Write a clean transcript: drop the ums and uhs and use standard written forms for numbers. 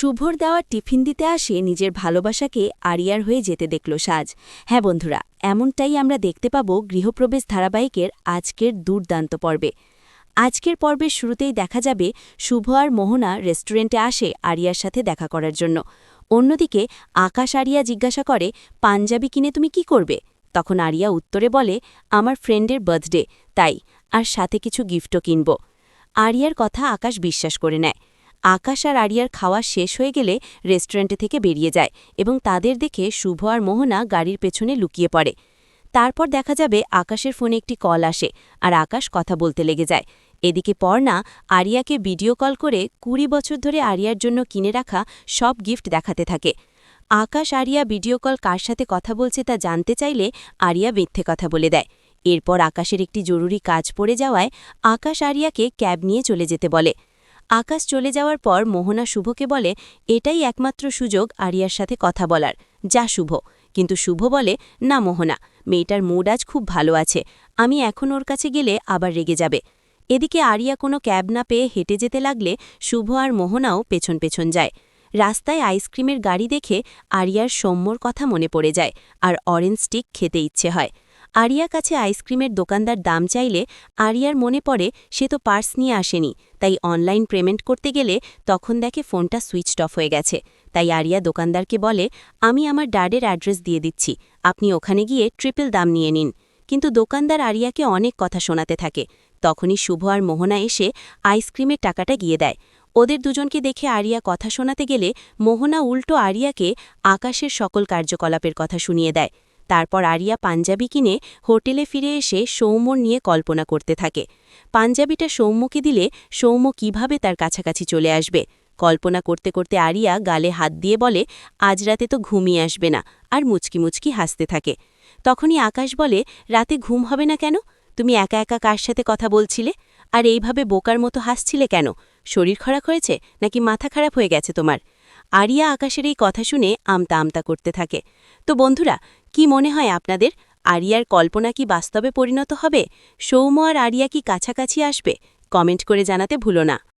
শুভর দেওয়া টিফিন দিতে আসে নিজের ভালোবাসাকে আরিয়ার হয়ে যেতে দেখল সাজ। হ্যাঁ বন্ধুরা, এমনটাই আমরা দেখতে পাব গৃহপ্রবেশ ধারাবাহিকের আজকের দুর্দান্ত পর্বে। আজকের পর্বের শুরুতেই দেখা যাবে শুভ আর মোহনা রেস্টুরেন্টে আসে আরিয়ার সাথে দেখা করার জন্য। অন্যদিকে আকাশ আরিয়া জিজ্ঞাসা করে, পাঞ্জাবি কিনে তুমি কি করবে? তখন আরিয়া উত্তরে বলে, আমার ফ্রেন্ডের বার্থডে, তাই, আর সাথে কিছু গিফটও কিনব। আরিয়ার কথা আকাশ বিশ্বাস করে নেয়। আকাশ আর আরিয়ার খাওয়া শেষ হয়ে গেলে রেস্টুরেন্টে থেকে বেরিয়ে যায় এবং তাদের দেখে শুভ আর মোহনা গাড়ির পেছনে লুকিয়ে পড়ে। তারপর দেখা যাবে আকাশের ফোনে একটি কল আসে আর আকাশ কথা বলতে লেগে যায়। এদিকে পর্ণা আরিয়াকে ভিডিও কল করে ২০ বছর ধরে আরিয়ার জন্য কিনে রাখা সব গিফট দেখাতে থাকে। আকাশ আরিয়া ভিডিও কল কার সাথে কথা বলছে তা জানতে চাইলে আরিয়া মিথ্যে কথা বলে দেয়। এরপর আকাশের একটি জরুরি কাজ পড়ে যাওয়ায় আকাশ আরিয়াকে ক্যাব নিয়ে চলে যেতে বলে। আকাশ চলে যাওয়ার পর মোহনা শুভকে বলে, এটাই একমাত্র সুযোগ আরিয়ার সাথে কথা বলার, যা শুভ। কিন্তু শুভ বলে, না মোহনা, মেয়েটার মুড আজ খুব ভালো আছে, আমি এখন ওর কাছে গেলে আবার রেগে যাবে। এদিকে আরিয়া কোনো ক্যাব না পেয়ে হেঁটে যেতে লাগলে শুভ আর মোহনাও পেছন পেছন যায়। রাস্তায় আইসক্রিমের গাড়ি দেখে আরিয়ার সৌম্যর কথা মনে পড়ে যায় আর অরেঞ্জ স্টিক খেতে ইচ্ছে হয়। আরিয়ার কাছে আইসক্রিমের দোকানদার দাম চাইলে আরিয়ার মনে পড়ে সে তো পার্স নিয়ে আসেনি, তাই অনলাইন পেমেন্ট করতে গেলে তখন দেখে ফোনটা সুইচড অফ হয়ে গেছে। তাই আরিয়া দোকানদারকে বলে, আমি আমার ড্যাডের অ্যাড্রেস দিয়ে দিচ্ছি, আপনি ওখানে গিয়ে ট্রিপল দাম নিয়ে নিন। কিন্তু দোকানদার আরিয়াকে অনেক কথা শোনাতে থাকে। তখনই শুভ আর মোহনা এসে আইসক্রিমের টাকাটা গিয়ে দেয়। ওদের দুজনকে দেখে আরিয়া কথা শোনাতে গেলে মোহনা উল্টো আরিয়াকে আকাশের সকল কার্যকলাপের কথা শুনিয়ে দেয়। তারপর আরিয়া পাঞ্জাবি কিনে হোটেলে ফিরে এসে সৌম্যর নিয়ে কল্পনা করতে থাকে। পাঞ্জাবিটা সৌম্যকে দিলে সৌম্য কিভাবে তার কাছাকাছি চলে আসবে। কল্পনা করতে করতে আরিয়া গালে হাত দিয়ে বলে, আজ রাতে তো ঘুমিয়ে আসবে না, আর মুচকি মুচকি হাসতে থাকে। তখনই আকাশ বলে, রাতে ঘুম হবে না কেন? তুমি একা একা কার সাথে কথা বলছিলে? আর এইভাবে বোকার মতো হাসছিলে কেন? শরীর খারাপ হয়েছে নাকি মাথা খারাপ হয়ে গেছে তোমার? আরিয়া আকাশের এই কথা শুনে আমতা আমতা করতে থাকে। তো বন্ধুরা, কি মনে হয় আপনাদের, আরিয়ার কল্পনা কি বাস্তবে পরিণত হবে? সৌম্য আর আরিয়া কি কাছাকাছি আসবে? কমেন্ট করে জানাতে ভুলো না।